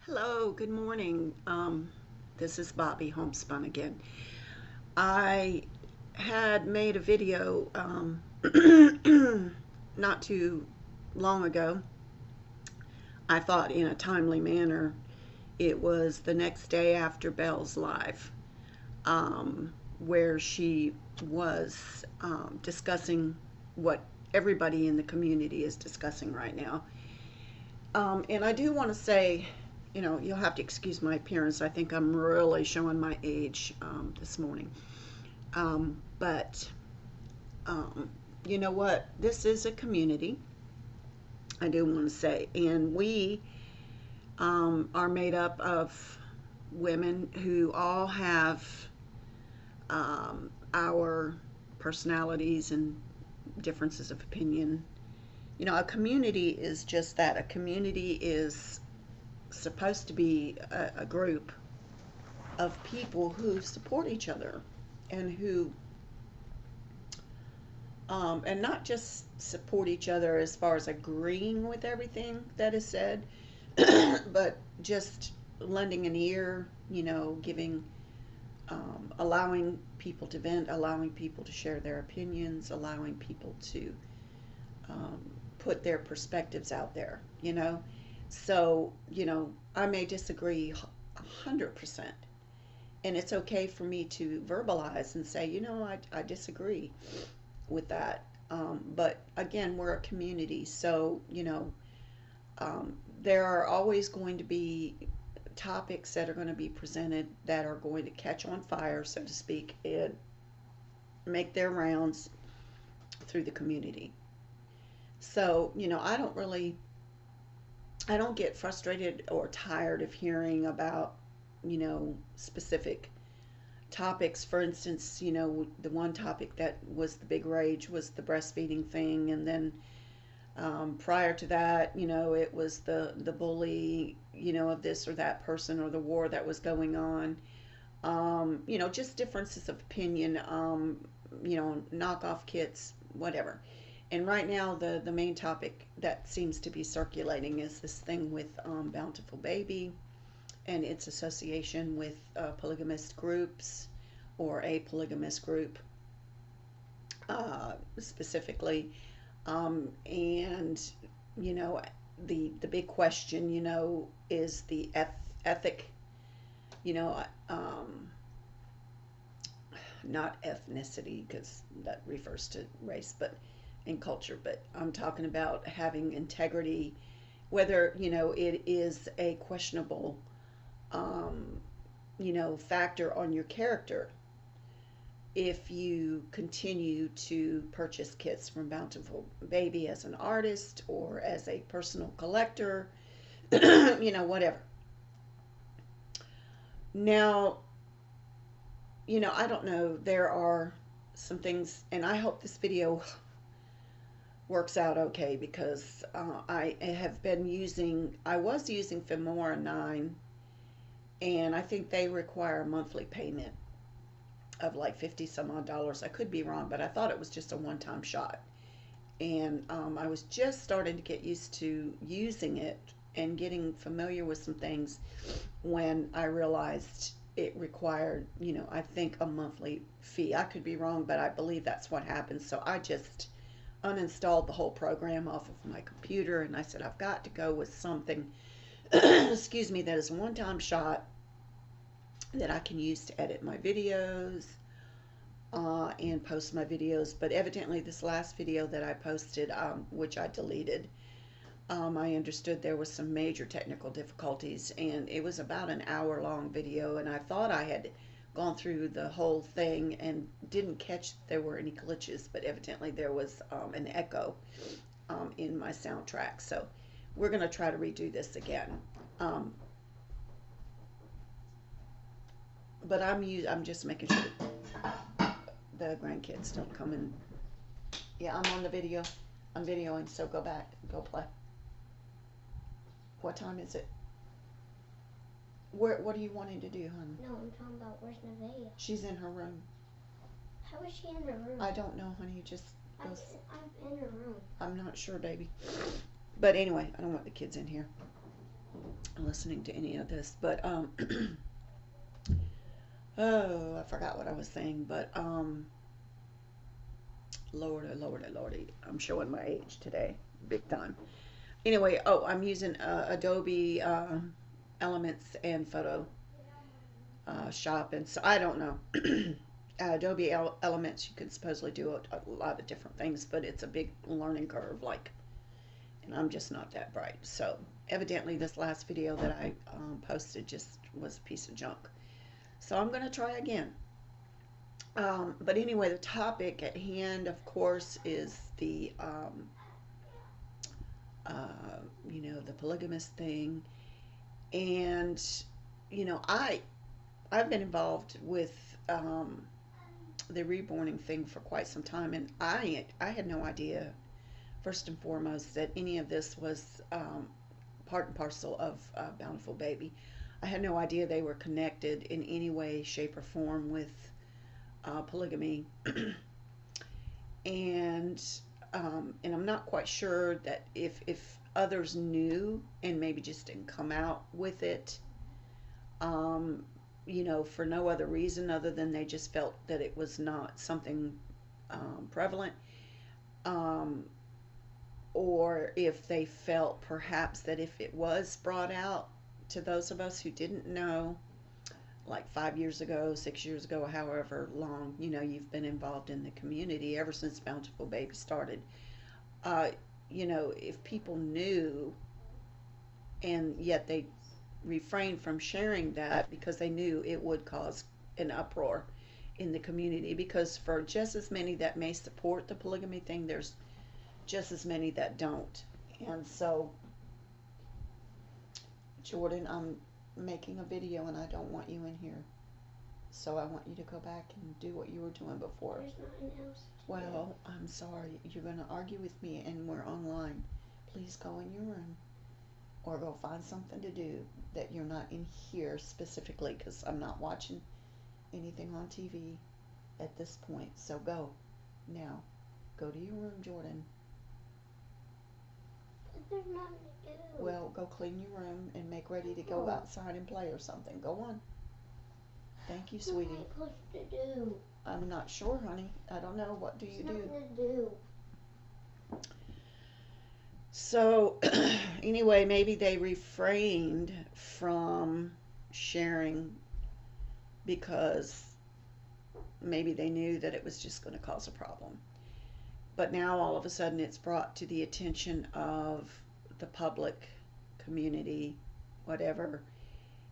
Hello, good morning. This is Bobby Homespun again. I had made a video not too long ago. I thought in a timely manner. It was the next day after Belle's live, where she was discussing what everybody in the community is discussing right now. And I do want to say, you'll have to excuse my appearance. I think I'm really showing my age this morning. But you know what? This is a community, I do want to say. And we are made up of women who all have our personalities and differences of opinion. A community is just that. A community is supposed to be a group of people who support each other and who and not just support each other as far as agreeing with everything that is said, but just lending an ear, giving, allowing people to vent, allowing people to share their opinions, allowing people to um, put their perspectives out there, So, I may disagree 100%. And it's okay for me to verbalize and say, I disagree with that. But again, we're a community. So, there are always going to be topics that are going to be presented that are going to catch on fire, so to speak, and make their rounds through the community. So, I don't get frustrated or tired of hearing about, specific topics. For instance, the one topic that was the big rage was the breastfeeding thing. And then prior to that, it was the bully, of this or that person, or the war that was going on. Just differences of opinion, knockoff kits, whatever. And right now, the main topic that seems to be circulating is this thing with Bountiful Baby and its association with polygamist groups or a polygamist group specifically. And, you know, the big question, is the ethic, you know, um, not ethnicity because that refers to race, but in culture. But I'm talking about having integrity, whether it is a questionable, um, factor on your character if you continue to purchase kits from Bountiful Baby as an artist or as a personal collector, whatever. Now, I don't know. There are some things, and I hope this video works out okay because I was using Femora 9, and I think they require a monthly payment of like 50 some odd dollars. I could be wrong, but I thought it was just a one time shot. And I was just starting to get used to using it and getting familiar with some things when I realized it required, I think a monthly fee. I could be wrong, but I believe that's what happened. So I just uninstalled the whole program off of my computer, and I said, I've got to go with something, excuse me, that is a one time shot that I can use to edit my videos and post my videos. But evidently, this last video that I posted, which I deleted, I understood there was some major technical difficulties, and it was about an hour long video, and I thought I had gone through the whole thing and didn't catch there were any glitches, but evidently there was an echo in my soundtrack. So we're going to try to redo this again. But I'm just making sure the grandkids don't come in. Yeah, I'm on the video. I'm videoing, so go back, go play. What time is it? What are you wanting to do, honey? No, I'm talking about where's Nevaeh? She's in her room. How is she in her room? I don't know, honey. Just goes. I'm in her room. I'm not sure, baby. But anyway, I don't want the kids in here. listening to any of this. But oh, I forgot what I was saying. But Lordy, Lordy, Lordy, I'm showing my age today, big time. Anyway, oh, I'm using Adobe Elements and Photo Shop, and so I don't know. Adobe Elements, you can supposedly do a lot of different things, but it's a big learning curve, like, and I'm just not that bright. So evidently, this last video that I posted just was a piece of junk. So I'm going to try again. But anyway, the topic at hand, of course, is the the polygamous thing, and I've been involved with the reborning thing for quite some time, and I had no idea, first and foremost, that any of this was part and parcel of Bountiful Baby. I had no idea they were connected in any way, shape, or form with polygamy, and I'm not quite sure that if others knew and maybe just didn't come out with it, for no other reason other than they just felt that it was not something prevalent, um, or if they felt perhaps that if it was brought out to those of us who didn't know, like 5 years ago, 6 years ago, however long, you've been involved in the community ever since Bountiful Baby started. Uh, if people knew and yet they refrained from sharing that because they knew it would cause an uproar in the community, because for just as many that may support the polygamy thing, there's just as many that don't. And so, Jordan, I'm making a video and I don't want you in here. So I want you to go back and do what you were doing before. There's nothing else to Well, I'm sorry. You're going to argue with me and we're online. Please go in your room or go find something to do that you're not in here specifically, because I'm not watching anything on TV at this point. So go. Now, go to your room, Jordan. But there's nothing to do. Well, go clean your room and make ready to go outside and play or something. Go on. Thank you, sweetie. What am I supposed to do? I'm not sure, honey. I don't know. What do you do? There's nothing to do. So, anyway, maybe they refrained from sharing because maybe they knew that it was just going to cause a problem. But now all of a sudden it's brought to the attention of the public, community, whatever,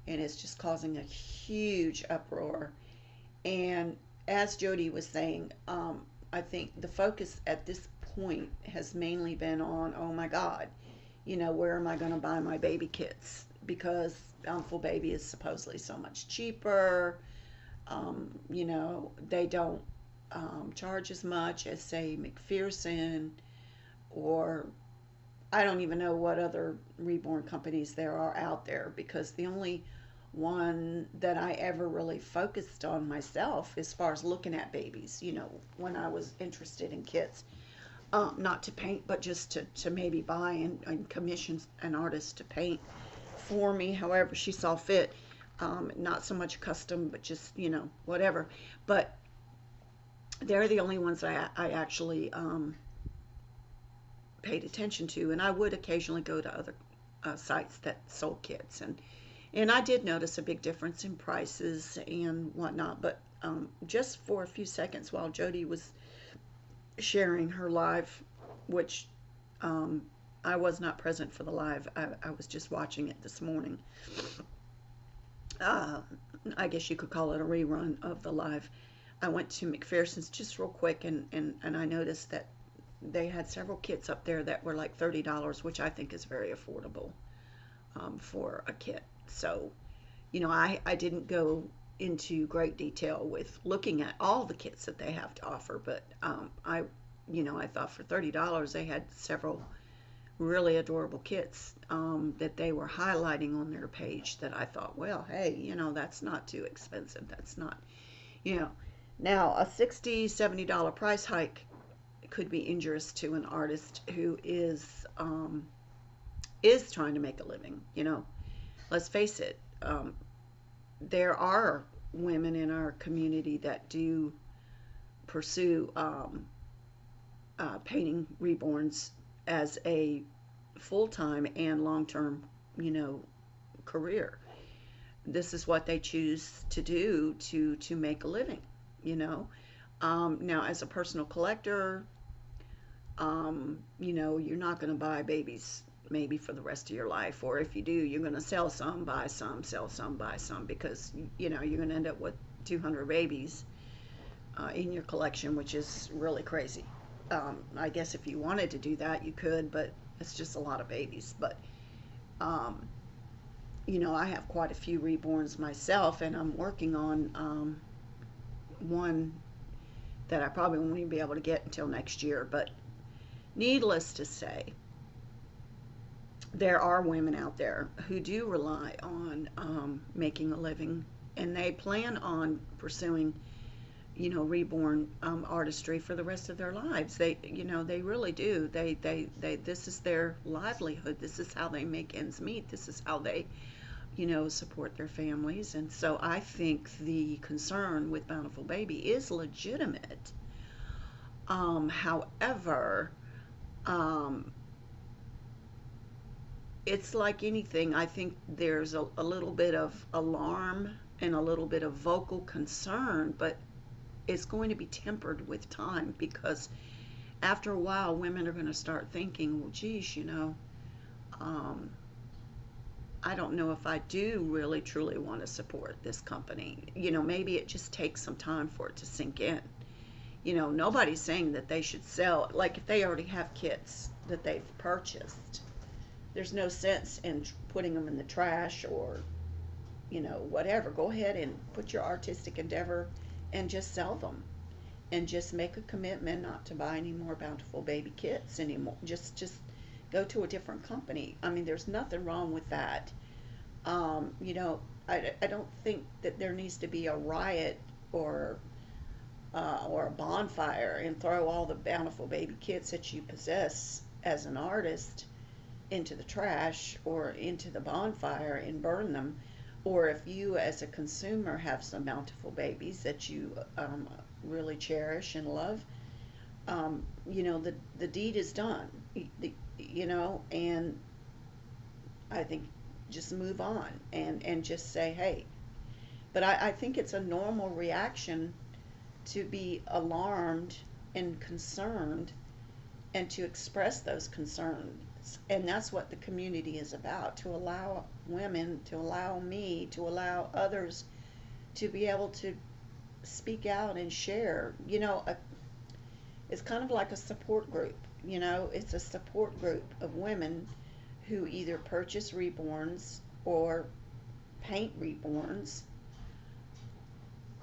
and it's just causing a huge uproar. And as Jody was saying, I think the focus at this point has mainly been on, oh my God, where am I going to buy my baby kits? Because Bountiful Baby is supposedly so much cheaper. They don't charge as much as, say, McPherson, or I don't even know what other reborn companies there are out there, because the only one that I ever really focused on myself as far as looking at babies, when I was interested in kits, not to paint, but just to maybe buy and commission an artist to paint for me, however she saw fit. Not so much custom, but just, whatever. But they're the only ones I actually paid attention to. And I would occasionally go to other sites that sold kits. And I did notice a big difference in prices and whatnot. But just for a few seconds while Jody was sharing her live, which I was not present for the live. I was just watching it this morning. I guess you could call it a rerun of the live. I went to McPherson's just real quick, and I noticed that they had several kits up there that were like $30, which I think is very affordable for a kit. So, I didn't go into great detail with looking at all the kits that they have to offer, but I thought for $30 they had several really adorable kits that they were highlighting on their page that I thought, well, hey, that's not too expensive. That's not, Now, a $60, $70 price hike could be injurious to an artist who is, is trying to make a living. Let's face it. There are women in our community that do pursue painting reborns as a full-time and long-term, you know, career. This is what they choose to do to make a living. You know, now as a personal collector, you're not going to buy babies maybe for the rest of your life, or if you do, you're going to sell some, buy some, sell some, buy some, because you're going to end up with 200 babies in your collection, which is really crazy. I guess if you wanted to do that, you could, but it's just a lot of babies. But um, I have quite a few reborns myself, and I'm working on one that I probably won't even be able to get until next year. But needless to say, there are women out there who do rely on making a living, and they plan on pursuing, reborn artistry for the rest of their lives. They really do. This is their livelihood. This is how they make ends meet. This is how they, support their families. And so I think the concern with Bountiful Baby is legitimate. However, um, it's like anything. I think there's a little bit of alarm and a little bit of vocal concern, but it's going to be tempered with time, because after a while, women are going to start thinking, well, geez, um, I don't know if I do really truly want to support this company. Maybe it just takes some time for it to sink in. Nobody's saying that they should sell, like if they already have kits that they've purchased, there's no sense in putting them in the trash or, whatever. Go ahead and put your artistic endeavor and just sell them, and just make a commitment not to buy any more Bountiful Baby kits anymore. Just go to a different company. I mean, there's nothing wrong with that. I don't think that there needs to be a riot or a bonfire and throw all the Bountiful Baby kits that you possess as an artist into the trash or into the bonfire and burn them. Or if you as a consumer have some Bountiful Babies that you really cherish and love, the deed is done. And I think just move on and just say, hey. But I think it's a normal reaction to be alarmed and concerned, and to express those concerns. And that's what the community is about, to allow women, to allow me, to allow others to be able to speak out and share. It's kind of like a support group. It's a support group of women who either purchase reborns or paint reborns,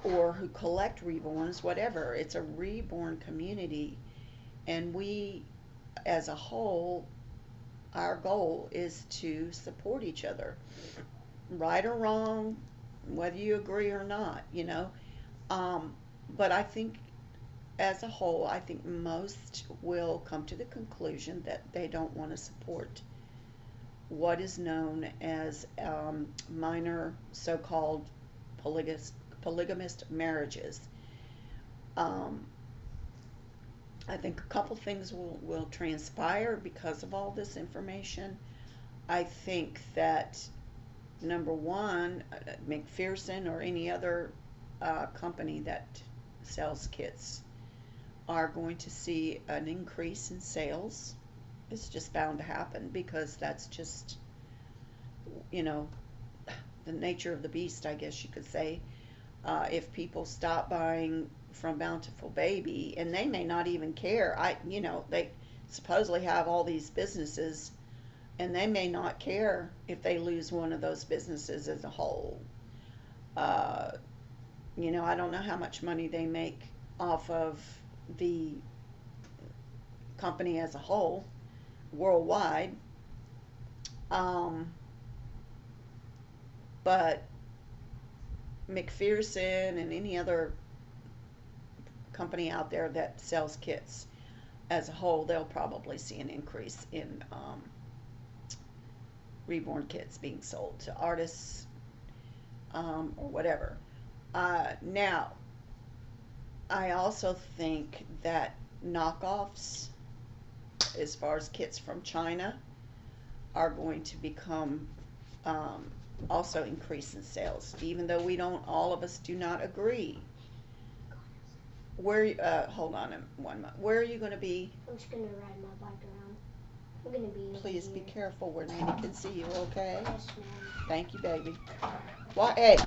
or who collect reborns, whatever. It's a reborn community, and we as a whole, our goal is to support each other, right or wrong, whether you agree or not. um, but I think as a whole, I think most will come to the conclusion that they don't want to support what is known as minor so-called polygamist marriages. Um, I think a couple things will transpire because of all this information. I think that number one, McPherson or any other company that sells kits are going to see an increase in sales. It's just bound to happen, because that's just, you know, the nature of the beast, I guess you could say. If people stop buying from Bountiful Baby, and they may not even care, they supposedly have all these businesses, and they may not care if they lose one of those businesses as a whole. Uh, I don't know how much money they make off of the company as a whole worldwide. Um, but McPherson and any other company out there that sells kits as a whole, they'll probably see an increase in reborn kits being sold to artists, or whatever. Now, I also think that knockoffs, as far as kits from China, are going to become, um, also increase in sales, even though we don't, all of us do not agree. Where, hold on one moment. Where are you going to be? I'm just gonna ride my bike around. I'm gonna be over Please be here. careful where Nanny can see you, okay? Yes, ma'am. Thank you, baby. Why, hey,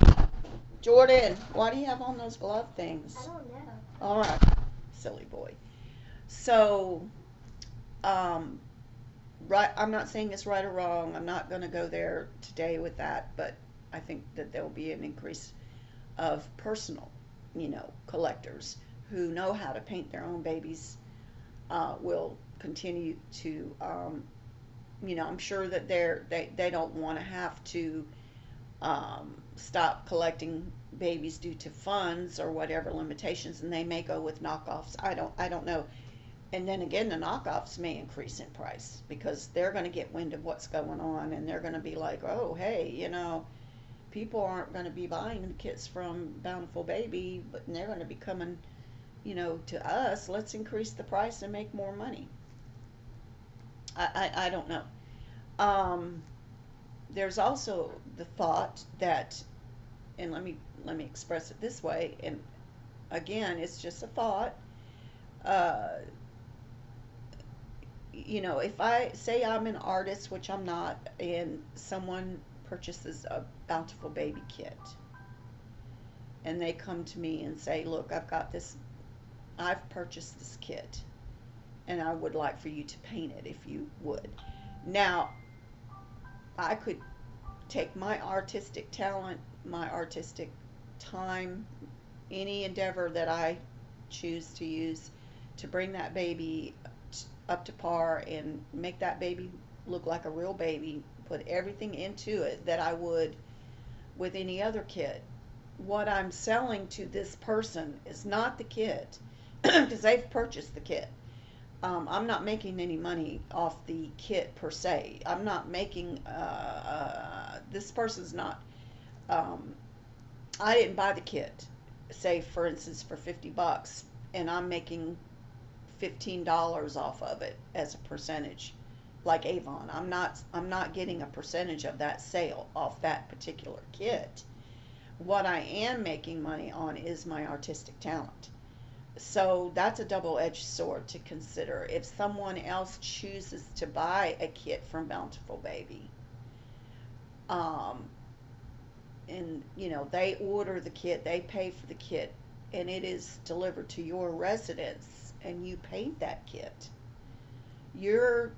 Jordan, why do you have on those glove things? I don't know. All right, silly boy. So, um, right, I'm not saying it's right or wrong. I'm not going to go there today with that, but I think that there will be an increase of personal, collectors who know how to paint their own babies, will continue to, I'm sure that they don't want to have to, stop collecting babies due to funds or whatever limitations, and they may go with knockoffs. I don't know. And then again, the knockoffs may increase in price because they're going to get wind of what's going on, and they're going to be like, oh, hey, people aren't going to be buying the kits from Bountiful Baby, but they're going to be coming, to us. Let's increase the price and make more money. I don't know. Um, there's also the thought that, and let me express it this way, and again, it's just a thought. Uh, if I say I'm an artist, which I'm not, and someone purchases a Bountiful Baby kit, and they come to me and say, look, I've purchased this kit, and I would like for you to paint it if you would. Now, I could take my artistic talent, my artistic time, any endeavor that I choose to use to bring that baby up to par and make that baby look like a real baby, put everything into it that I would with any other kit. What I'm selling to this person is not the kit because they've purchased the kit. I'm not making any money off the kit per se. I'm not making, this person's not, um, I didn't buy the kit, say for instance for $50, and I'm making $15 off of it as a percentage, like Avon. I'm not getting a percentage of that sale off that particular kit. What I am making money on is my artistic talent. So that's a double-edged sword to consider. If someone else chooses to buy a kit from Bountiful Baby, um, and they order the kit, they pay for the kit, and it is delivered to your residence, and you paint that kit, you're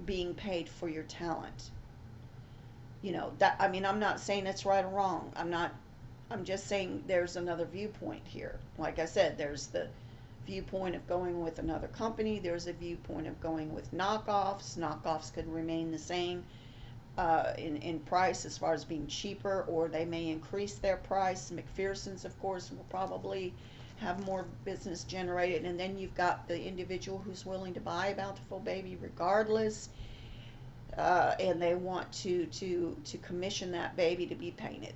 being paid for your talent. That, I mean, I'm not saying it's right or wrong. I'm just saying there's another viewpoint here. Like I said, there's the viewpoint of going with another company. There's a viewpoint of going with knockoffs. Knockoffs could remain the same, in price as far as being cheaper, or they may increase their price. McPherson's, of course, will probably have more business generated. And then you've got the individual who's willing to buy a Bountiful Baby regardless, and they want to commission that baby to be painted.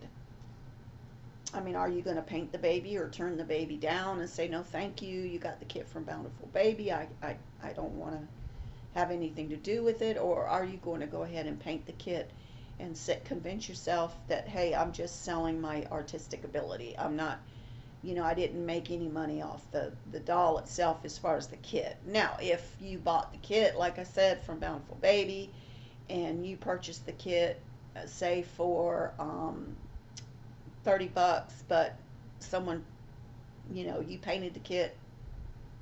I mean, are you going to paint the baby or turn the baby down and say, no, thank you, you got the kit from Bountiful Baby, I don't want to have anything to do with it? Or are you going to go ahead and paint the kit and convince yourself that, hey, I'm just selling my artistic ability. I'm not, I didn't make any money off the doll itself as far as the kit. Now, if you bought the kit, like I said, from Bountiful Baby, and you purchased the kit, say for $30, but someone, you painted the kit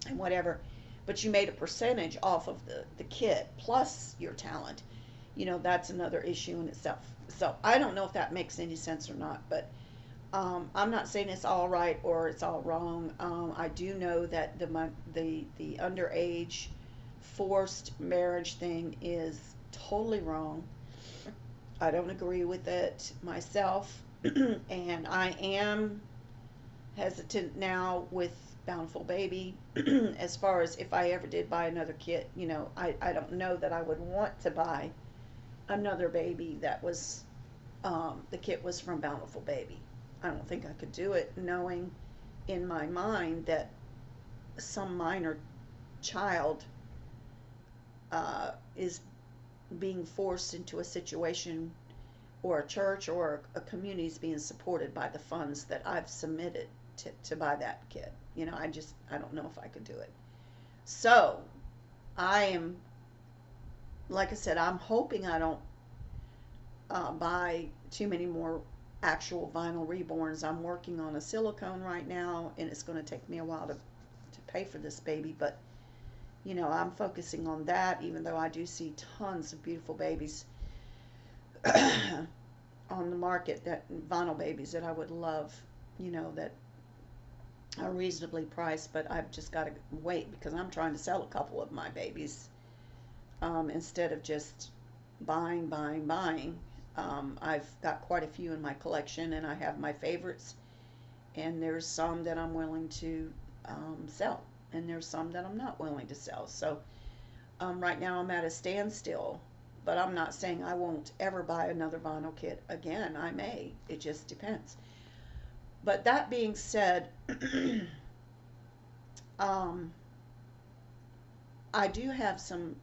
and whatever, but you made a percentage off of the kit plus your talent, that's another issue in itself. So I don't know if that makes any sense or not, but I'm not saying it's all right or it's all wrong. I do know that the underage forced marriage thing is totally wrong. I don't agree with it myself. And I am hesitant now with Bountiful Baby as far as if I ever did buy another kit. I don't know that I would want to buy another baby that was, the kit was from Bountiful Baby. I don't think I could do it knowing in my mind that some minor child is being forced into a situation, or a church or a community is being supported by the funds that I've submitted to buy that kit. I don't know if I could do it. So I am, like I said, I'm hoping I don't buy too many more actual vinyl reborns. I'm working on a silicone right now, and it's going to take me a while to pay for this baby, but I'm focusing on that, even though I do see tons of beautiful babies on the market, that vinyl babies that I would love, that are reasonably priced, but I've just got to wait because I'm trying to sell a couple of my babies, instead of just buying. I've got quite a few in my collection, and I have my favorites, and there's some that I'm willing to sell, and there's some that I'm not willing to sell. So right now I'm at a standstill, but I'm not saying I won't ever buy another vinyl kit again. I may. It just depends. But that being said, um, I do have some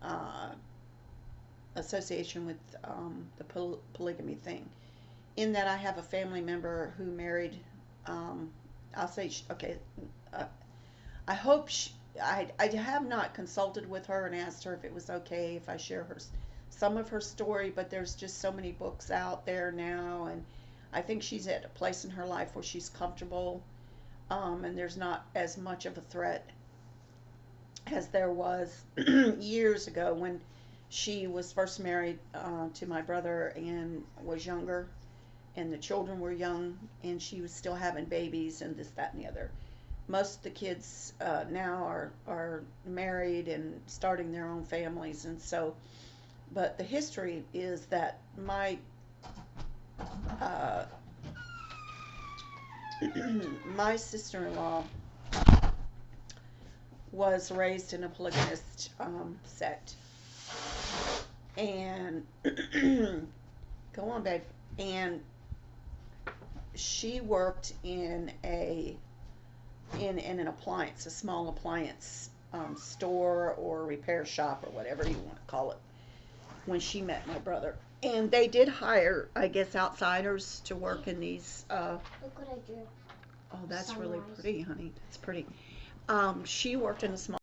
uh, association with the polygamy thing, in that I have a family member who married, um, I'll say, okay, uh, I hope I have not consulted with her and asked her if it was okay if I share some of her story, but there's just so many books out there now, and I think she's at a place in her life where she's comfortable, and there's not as much of a threat as there was years ago when she was first married to my brother and was younger, and the children were young, and she was still having babies and this, that, and the other. Most of the kids now are married and starting their own families, and so, but the history is that uh, my sister-in-law was raised in a polygamist sect, and go on, babe. And she worked in an appliance, a small appliance store or repair shop or whatever you want to call it, when she met my brother. And they did hire, I guess, outsiders to work in these. Look what I drew. Oh, that's really Sunrise. pretty, honey. That's pretty. She worked in a small